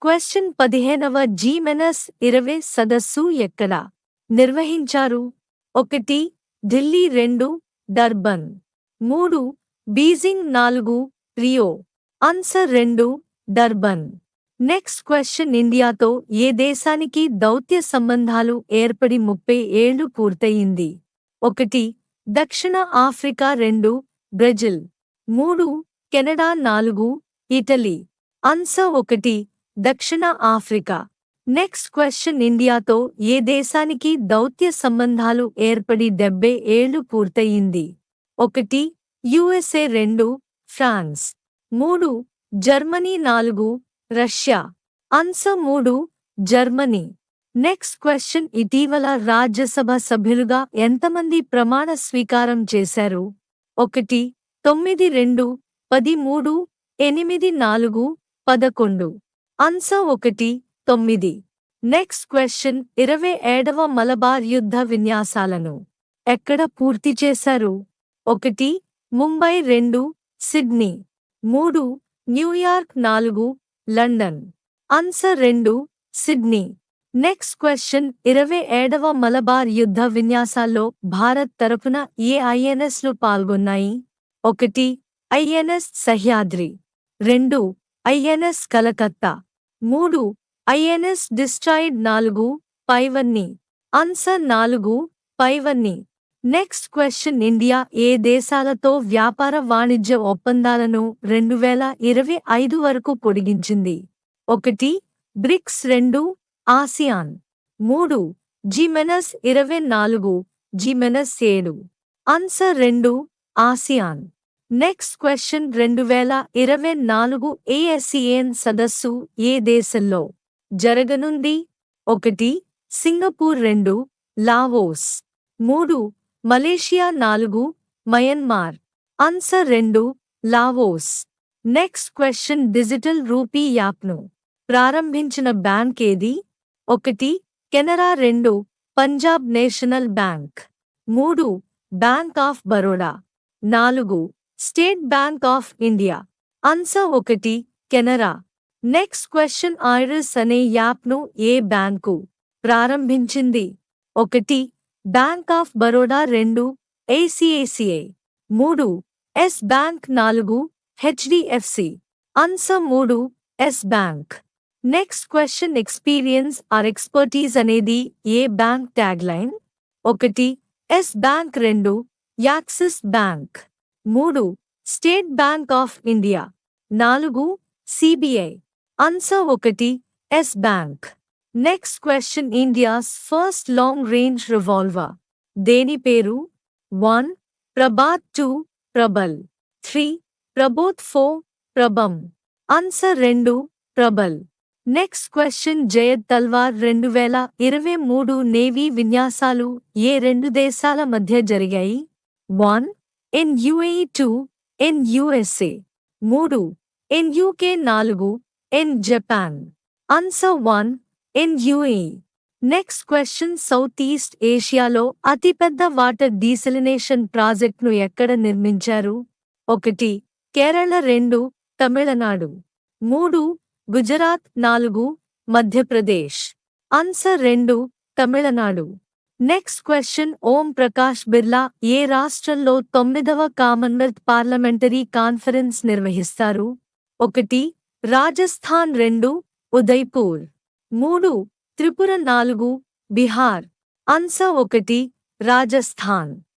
Question 15వ G-20 సదస్సు ఎక్కడ నిర్వహించారు? 1 Delhi 2 Durban 3 Beijing 4 Rio answer 2 Durban next question ఇండియాతో ఏ దేశానికి దౌత్య సంబంధాలు ఏర్పడి 30 ఏళ్లు పూర్తయింది? 1 దక్షిణ Africa 2 Brazil 3 Canada 4 Italy answer 1 దక్షిణ ఆఫ్రికా నెక్స్ట్ క్వశ్చన్ ఇండియాతో ఏ దేశానికి దౌత్య సంబంధాలు ఏర్పడి 70 ఏళ్లు పూర్తయింది? 1 USA 2 France 3 Germany 4 Russia answer 3 Germany next question ఇటీవల రాజ్యసభ సభ్యులుగా ఎంతమంది ప్రమాణ స్వీకారం చేశారు? 1 9 2 13 8 4 11 ఆన్సర్ 1 9 నెక్స్ట్ క్వశ్చన్ 27వ మలబార్ యుద్ధ విన్యాసాలను ఎక్కడ పూర్తి చేశారు? 1 Mumbai 2 Sydney 3 New York 4 London answer 2 Sydney next question 27వ మలబార్ యుద్ధ విన్యాసాల్లో భారత్ తరపున ఏ ఐఎన్ఎస్లు పాల్గొన్నాయి? 1 INS Sahyadri 2 INS Calcutta 3 INS destroyed 4 పైవన్నీ ఆన్సర్ 4 పైవన్నీ నెక్స్ట్ క్వశ్చన్ ఇండియా ఏ దేశాలతో వ్యాపార వాణిజ్య ఒప్పందాలను 2025 వరకు పొడిగించింది? 1 BRICS 2 ASEAN 3 G-24 G-7 answer 2 ASEAN next question 2024 ASEAN సదస్సు ఏ దేశంలో జరగనుంది? 1 Singapore 2 Laos 3 Malaysia 4 Myanmar answer 2 Laos next question digital rupee యాప్ను ప్రారంభించిన బ్యాంక్ ఏది? 1 Canara 2 Punjab National Bank 3 bank of Baroda 4 State Bank of India answer 1 Canara next question Iris అనే యాప్ను ఏ బ్యాంకు ప్రారంభించింది? 1 bank of Baroda 2 ACACI 3 Yes Bank 4 HDFC answer 3 Yes Bank next question experience or expertise అనేది ఏ bank tagline? 1 Yes Bank 2 Axis Bank 3 State Bank of India 4 CBI answer 1 Yes Bank next question India's first long range revolver దేని పేరు? 1 Prabhat 2 Prabal 3 Prabhot 4 Prabham answer 2 Prabal next question Zayed Talwar 2023 navy విన్యాసాలు ఏ 2 దేశాల మధ్య జరిగాయి? 1 in UAE 2 in USA 3 in UK 4 in Japan answer 1 in UAE next question south east ఏషియాలో అతిపెద్ద water desalination ప్రాజెక్ట్ను ఎక్కడ నిర్మించారు? 1 Kerala 2 Tamil Nadu 3 Gujarat 4 Madhya Pradesh answer 2 Tamil Nadu next question Om Prakash Birla ఏ రాష్ట్రంలో 9వ కామన్వెల్త్ పార్లమెంటరీ కాన్ఫరెన్స్ నిర్వహిస్తారు? 1 రాజస్థాన్ 2 ఉదయ్పూర్ 3 త్రిపుర 4 బిహార్ ఆన్సర్ 1 రాజస్థాన్